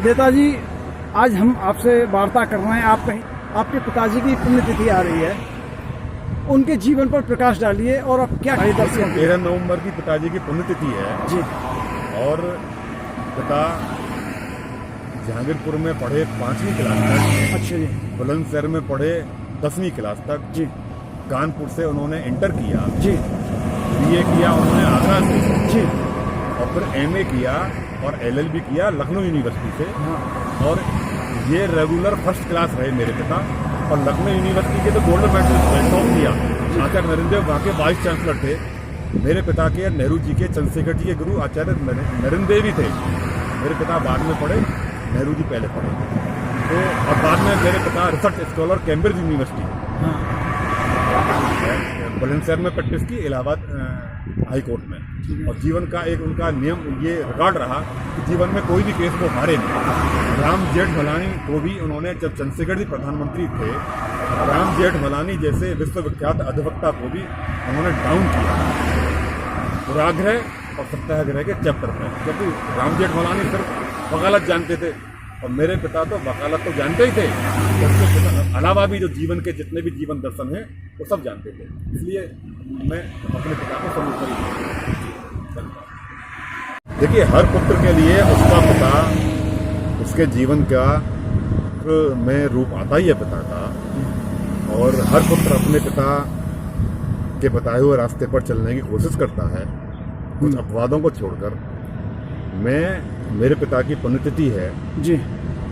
नेताजी, आज हम आपसे वार्ता कर रहे हैं। आपके पिताजी की पुण्यतिथि आ रही है, उनके जीवन पर प्रकाश डालिए और अब क्या 13 नवंबर की पिताजी की पुण्यतिथि है जी। और पिता जहांगीरपुर में पढ़े 5वीं क्लास तक। अच्छा जी। बुलंदशहर में पढ़े 10वीं क्लास तक जी। कानपुर से उन्होंने इंटर किया जी। बीए किया उन्होंने आगरा से जी। और फिर एमए किया और एलएलबी किया लखनऊ यूनिवर्सिटी से। हाँ। और ये रेगुलर फर्स्ट क्लास रहे मेरे पिता और लखनऊ यूनिवर्सिटी के तो गोल्डन मेडल टॉप किया। आचार्य नरेंद्र वहाँ के वाइस चांसलर थे। मेरे पिता के नेहरू जी के चंद्रशेखर जी के गुरु आचार्य नरेंद्र देव थे। मेरे पिता बाद में पढ़े, नेहरू जी पहले पढ़े तो, और बाद में मेरे पिता research scholar Cambridge university Bulandshahr में प्रैक्टिस की, इलाहाबाद हाई कोर्ट में। और जीवन का एक उनका नियम ये रिकॉर्ड रहा कि जीवन में कोई भी केस वो हारे नहीं। राम जेठमलानी को भी उन्होंने, जब चंद्रशेखर जी प्रधानमंत्री थे, राम जेठमलानी जैसे विश्वविख्यात अधिवक्ता को भी उन्होंने डाउन किया दुराग्रह और सत्याग्रह के चैप्टर में, क्योंकि राम जेठमलानी सिर्फ वकालत जानते थे और मेरे पिता तो वकालत तो जानते ही थे, उसके अलावा भी जो जीवन के जितने भी जीवन दर्शन हैं वो सब जानते थे। इसलिए मैं अपने पिता को सर्वोपरि। देखिए, हर पुत्र के लिए उसका पिता, उसके जीवन का में रूप आता ही है पिता का, और हर पुत्र अपने पिता के बताए हुए रास्ते पर चलने की कोशिश करता है कुछ अपवादों को छोड़कर। मेरे पिता की पुण्यतिथि है जी,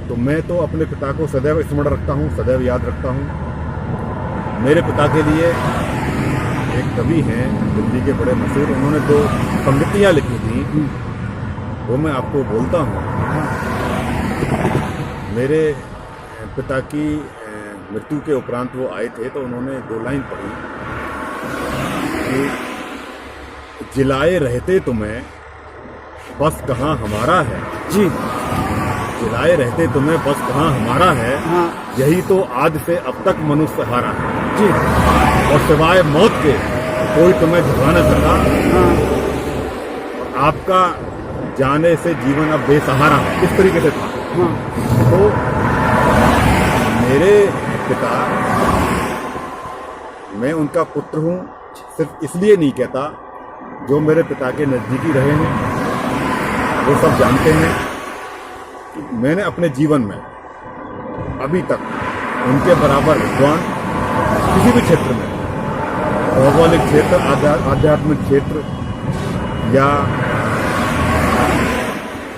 तो मैं तो अपने पिता को सदैव स्मरण रखता हूँ, सदैव याद रखता हूँ। मेरे पिता के लिए एक कवि हैं दिल्ली के बड़े मशहूर, उन्होंने 2 पंक्तियाँ लिखी थी, वो मैं आपको बोलता हूँ। मेरे पिता की मृत्यु के उपरांत वो आए थे तो उन्होंने 2 लाइन पढ़ी कि जिलाए रहते तुम्हें बस कहाँ हमारा है जी। जिलाए रहते तुम्हें बस कहाँ हमारा है। हाँ। यही तो आज से अब तक मनुष्य हारा है जी। और सिवाय मौत के कोई तुम्हें झुका न सका। हाँ। और आपका जाने से जीवन अब बेसहारा है, इस तरीके से था। हाँ। तो मेरे पिता, मैं उनका पुत्र हूँ सिर्फ इसलिए नहीं कहता, जो मेरे पिता के नज़दीकी रहे हैं वो सब जानते हैं कि मैंने अपने जीवन में अभी तक उनके बराबर विद्वान किसी भी क्षेत्र में, भौगोलिक क्षेत्र, आध्यात्मिक क्षेत्र या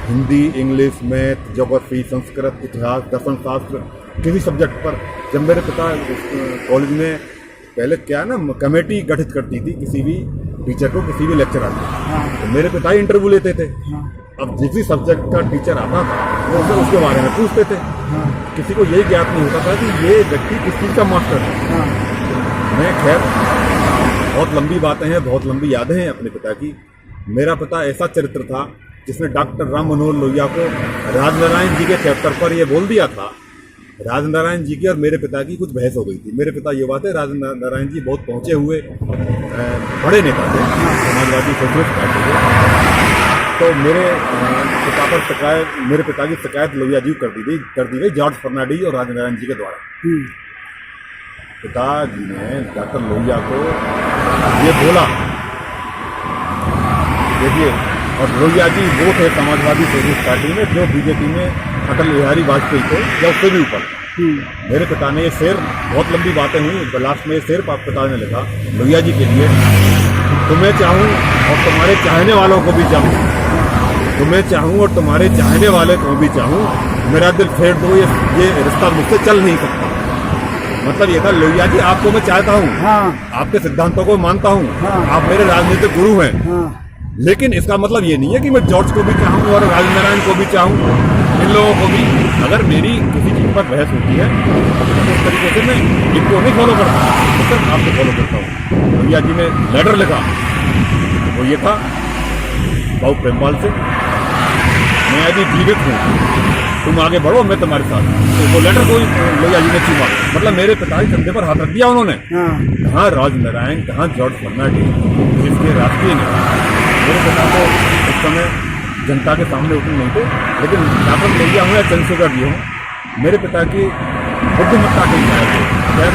Hindi, English, math, geography, Sanskrit, इतिहास, दर्शन शास्त्र, किसी सब्जेक्ट पर, जब मेरे पिता कॉलेज में पहले क्या ना कमेटी गठित करती थी किसी भी टीचर को, किसी भी लेक्चरर को, तो मेरे पिता ही इंटरव्यू लेते थे। अब जिस भी सब्जेक्ट का टीचर आता था वो उसके बारे में पूछते थे। किसी को यही ज्ञात नहीं होता था कि ये व्यक्ति किस चीज़ का मास्टर है। मैं खैर, बहुत लंबी बातें हैं, बहुत लंबी यादें हैं अपने पिता की। मेरा पिता ऐसा चरित्र था जिसने डॉक्टर राम मनोहर लोहिया को राजनारायण जी के चैप्टर पर यह बोल दिया था। राजनारायण जी की और मेरे पिता की कुछ बहस हो गई थी। मेरे पिता ये बात है, राजनारायण जी बहुत पहुँचे हुए बड़े नेता थे, समाजवादी सोशलिस्ट पार्टी के। तो मेरे पिता की शिकायत लोहिया जी कर दी गई जॉर्ज फर्नांडीज और राजनारायण जी के द्वारा। पिताजी ने डॉक्टर लोहिया को ये बोला, देखिए, और लोहिया जी वो थे समाजवादी सोशलिस्ट पार्टी में जो बीजेपी में अटल बिहारी वाजपेयी थे या उससे भी ऊपर। मेरे पिता ने ये शेर, बहुत लंबी बातें हुई, लास्ट में ये शेर पिता ने लिखा लोहिया जी के लिए, तुम्हें चाहूँ और तुम्हारे चाहने वालों को भी चाहूँ, तुम्हें चाहूँ और तुम्हारे चाहने वाले को भी चाहूँ, मेरा दिल फेर दो, ये रिश्ता मुझसे चल नहीं सकता। मतलब ये था, लोहिया जी आपको मैं चाहता हूँ। हाँ। आपके सिद्धांतों को मानता हूँ। हाँ। आप मेरे राजनीतिक गुरु हैं। हाँ। लेकिन इसका मतलब ये नहीं है कि मैं जॉर्ज को भी चाहूँ और राजनारायण को भी चाहूँ, इन लोगों को भी। अगर मेरी किसी चीज़ पर बहस होती है तो इस तरीके से मैं इनको नहीं फॉलो करता, तो सिर्फ आपको फॉलो करता हूँ। लोहिया जी ने लेटर लिखा, वो ये था, बाबू प्रेमपाल से, मैं अभी जीवित हूँ, तुम आगे बढ़ो, मैं तुम्हारे साथ। तो वो लेटर को लोहिया जी ने चूमा। मतलब मेरे पिता के कंधे पर हाथ रख दिया उन्होंने। कहाँ राजनारायण, कहाँ जॉर्ज फर्नांडीज, जिसके राष्ट्रीय नेता। मेरे पिता को उस समय जनता के सामने उतने नहीं थे, लेकिन डॉक्टर लोहिया हूँ या चंद्रशेखर जी हूँ, मेरे पिता की बुद्धिमत्ता के लिए खैर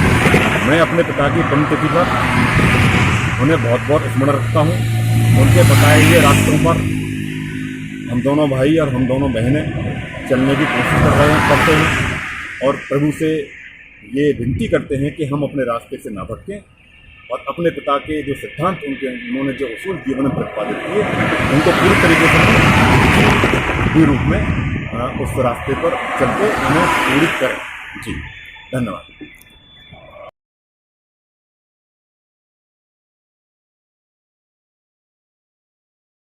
मैं अपने पिता की पुण्यतिथि पर उन्हें बहुत बहुत स्मरण रखता हूँ। उनके बताए हुए रास्तों पर हम दोनों भाई और हम दोनों बहनें चलने की कोशिश करते हैं और प्रभु से ये विनती करते हैं कि हम अपने रास्ते से ना भटकें और अपने पिता के जो सिद्धांत उन्होंने जो उसूल जीवन में प्रतिपादित किए उनको पूरी तरीके से रूप में उस रास्ते पर चलते उन्हें पूरी करें। जी धन्यवाद।